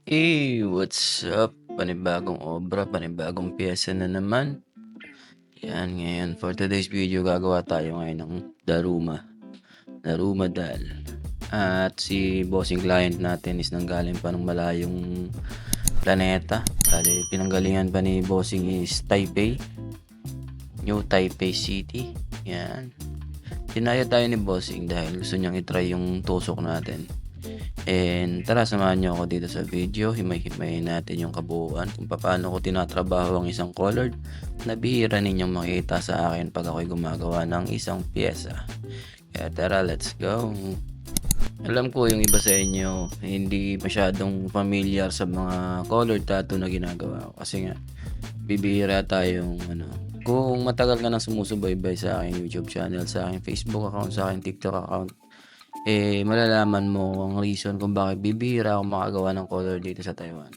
What's up? Panibagong obra, panibagong piyesa na naman. Yan, ngayon for today's video gagawa tayo ngayon ng Daruma Dal. At si bossing client natin is nanggaling pa ng malayong planeta. Dali, pinanggalingan pa ni bossing is Taipei, New Taipei City. Yan. Tinaya tayo ni bossing dahil gusto niyang itry yung tusok natin. And tara, samahan nyo ako dito sa video. Himay-himayin natin yung kabuuan kung paano ko tinatrabaho ang isang colored na bihira ninyong makita sa akin pag ako'y gumagawa ng isang pyesa. Kaya tara, let's go. Alam ko yung iba sa inyo hindi masyadong familiar sa mga colored tattoo na ginagawa ko kasi nga bibihira tayong kung matagal ka nang sumusubaybay sa aking YouTube channel, sa aking Facebook account, sa aking TikTok account, malalaman mo ang reason kung bakit bibihira ako makagawa ng color dito sa Taiwan.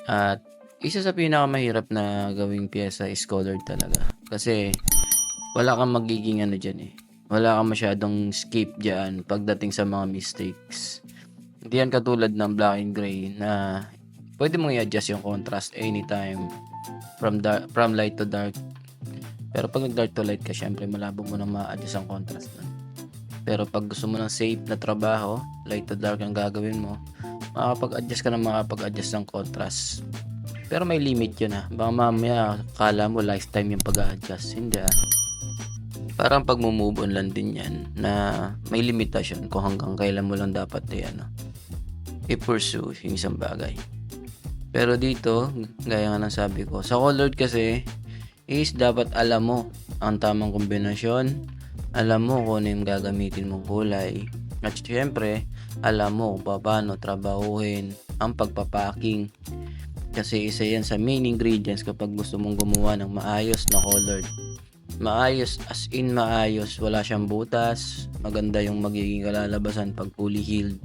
At isa sa pinakamahirap na gawing pyesa is colored talaga. Kasi wala kang magiging dyan Wala kang masyadong skip dyan pagdating sa mga mistakes. Hindi yan katulad ng black and gray na pwede mong i-adjust yung contrast anytime from light to dark. Pero pag dark to light ka, syempre malabo mo na ma-adjust ang contrast nun. Pero pag gusto mo ng safe na trabaho, light to dark ang gagawin mo, makakapag-adjust ka na makakapag-adjust ng contrast. Pero may limit yun Baka mamaya kala mo lifetime yung pag-a-adjust. Hindi Parang pag-move on lang din yan na may limitasyon kung hanggang kailan mo lang dapat i-pursue yung isang bagay. Pero dito, gaya nga ng sabi ko, sa colored kasi is dapat alam mo ang tamang kombinasyon, alam mo kung ano yung gagamitin mong kulay, at syempre alam mo kung paano trabahuhin ang pagpapacking, kasi isa yan sa main ingredients kapag gusto mong gumawa ng maayos na colored. Maayos as in maayos, wala siyang butas, maganda yung magiging kalalabasan pag fully healed.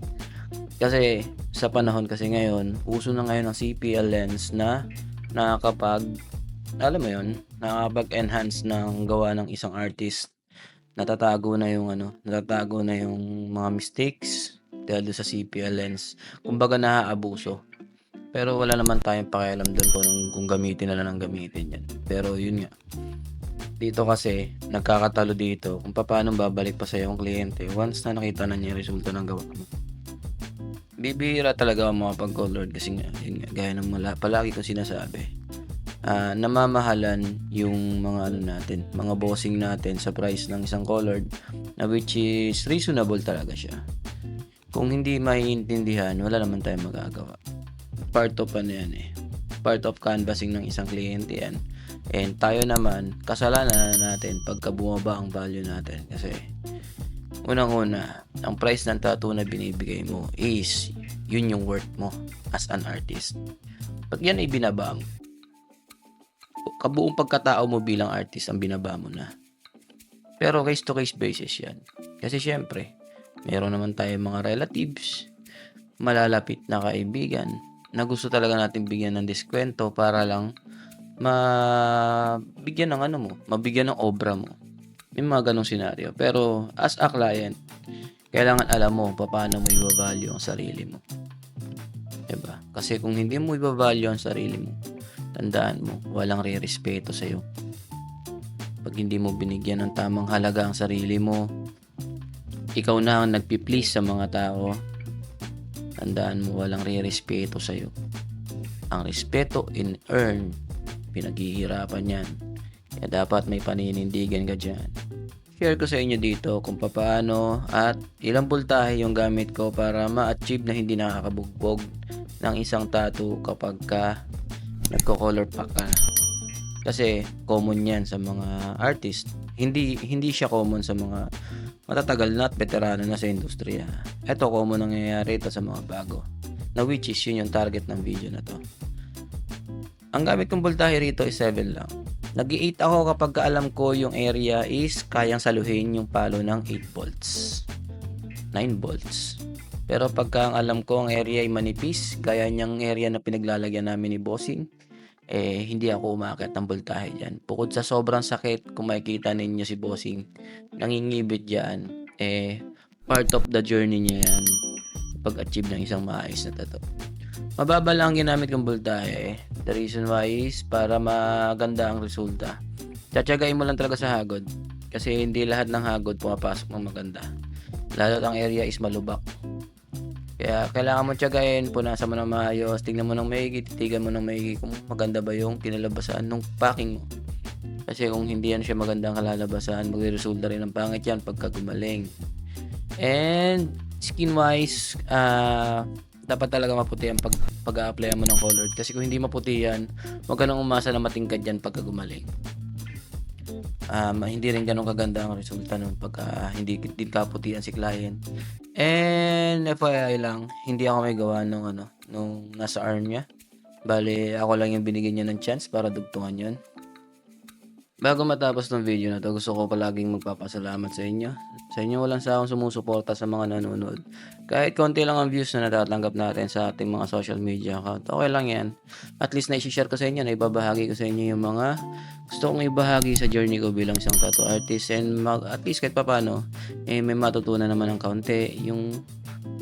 Kasi sa panahon kasi ngayon, uso na ngayon ang CPL lens na nakakapag-enhance ng gawa ng isang artist. Natatago na yung mga mistakes dahil sa CPL lens. Kumbaga naaabuso. Pero wala naman tayong pakialam doon kung gamitin na lang ng gamitin yan. Pero yun nga. Dito kasi nagkakatalo dito kung paano babalik pa sa yung kliyente once na nakita na niya yung resulta ng gawa mo. Bibihira talaga ang mga pag-colored kasi nga, yun nga, gaya ng palagi kong sinasabi. Namamahalan yung mga bossing natin sa price ng isang colored na which is reasonable talaga siya. Kung hindi maiintindihan, wala naman tayong magagawa. Part of Part of canvassing ng isang kliyente yan. And tayo naman, kasalanan natin pagka bumaba ang value natin kasi unang-una, ang price ng tattoo na binibigay mo is yun yung worth mo as an artist. Pag yan ay binaba mo, kabuong pagkatao mo bilang artist ang binaba mo na. Pero case to case basis yan. Kasi syempre, meron naman tayong mga relatives, malalapit na kaibigan na gusto talaga natin bigyan ng diskwento para lang mabigyan ng obra mo. May mga ganong senaryo. Pero as a client, kailangan alam mo paano mo i-value ang sarili mo. Diba? Kasi kung hindi mo i-value ang sarili mo, tandaan mo, walang re-respeto sa'yo. Pag hindi mo binigyan ng tamang halaga ang sarili mo, ikaw na ang nagpi-please sa mga tao, tandaan mo, walang re-respeto sa'yo. Ang respeto in earn, pinaghihirapan yan. Kaya dapat may paninindigan ka dyan. Share ko sa inyo dito kung paano at ilang voltahe yung gamit ko para ma-achieve na hindi nakakabugbog ng isang tattoo kapag nagko-color pack ka. Kasi common yan sa mga artist. Hindi siya common sa mga matatagal na at veterano na sa industriya. Ito common nangyayari ito sa mga bago. Na which is yun yung target ng video na to. Ang gamit kong voltahe rito is 7 lang. Nag-8 ako kapag alam ko yung area is kayang saluhin yung palo ng 8 volts. 9 volts. Pero pagka ang alam ko ang area ay manipis, gaya niyang area na pinaglalagyan namin ni bossing, hindi ako umakyat ng voltahe dyan. Bukod sa sobrang sakit, kung makikita ninyo si bossing, nangingibit dyan, part of the journey niya yan pag-achieve ng isang maayos na tattoo. Mababa lang ang ginamit kong voltahe. The reason why is para maganda ang resulta. Tiyatiyagain mo lang talaga sa hagod. Kasi hindi lahat ng hagod pumapasok ng maganda. Lalo't ang area is malubak. Kaya kailangan mo tiyagain, punasan mo ng maayos, tingnan mo ng maigi, titigan mo ng maigi kung maganda ba yung kinalabasan ng packing mo. Kasi kung hindi yan siya magandang kalalabasan, magre-resulta rin ng pangit yan pagka gumaling. And skin wise, dapat talaga maputi ang pag-a-apply mo ng colored. Kasi kung hindi maputi yan, huwag ka nang umasa na matingkad yan pagka gumaling. Hindi rin ganun kaganda ang resulta nun pagka hindi din kaputian si client. And FYI lang, hindi ako may gawa nung nasa arm niya. Bale, ako lang yung binigyan niya ng chance para dugtungan yun. Bago matapos ng video na to, gusto ko palaging magpapasalamat sa inyo. Sa inyo walang sawang sumusuporta sa mga nanonood. Kahit konti lang ang views na natatanggap natin sa ating mga social media account, okay lang yan. At least na-share ko sa inyo, na ibabahagi ko sa inyo yung mga gusto kong ibahagi sa journey ko bilang isang tattoo artist. And at least kahit papano, may matutunan naman ng kaunti yung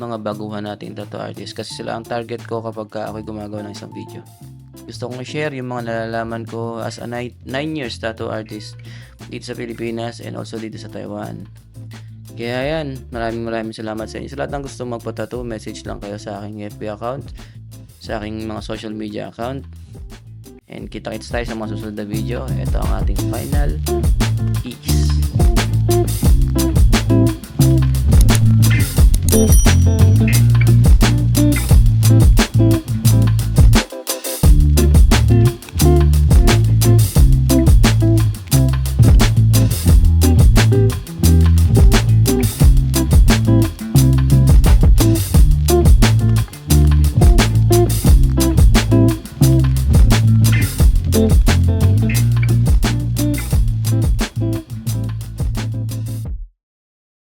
mga baguhan nating tattoo artist. Kasi sila ang target ko kapag ako'y gumagawa ng isang video. Gusto kong i-share yung mga nalalaman ko as a 9 years tattoo artist dito sa Pilipinas and also dito sa Taiwan. Kaya yan, maraming salamat sa inyo. Sa lahat ng gusto magpa-tattoo, message lang kayo sa aking FB account, sa aking mga social media account. And kita-kits tayo sa mga susunod na video. Ito ang ating final. Peace.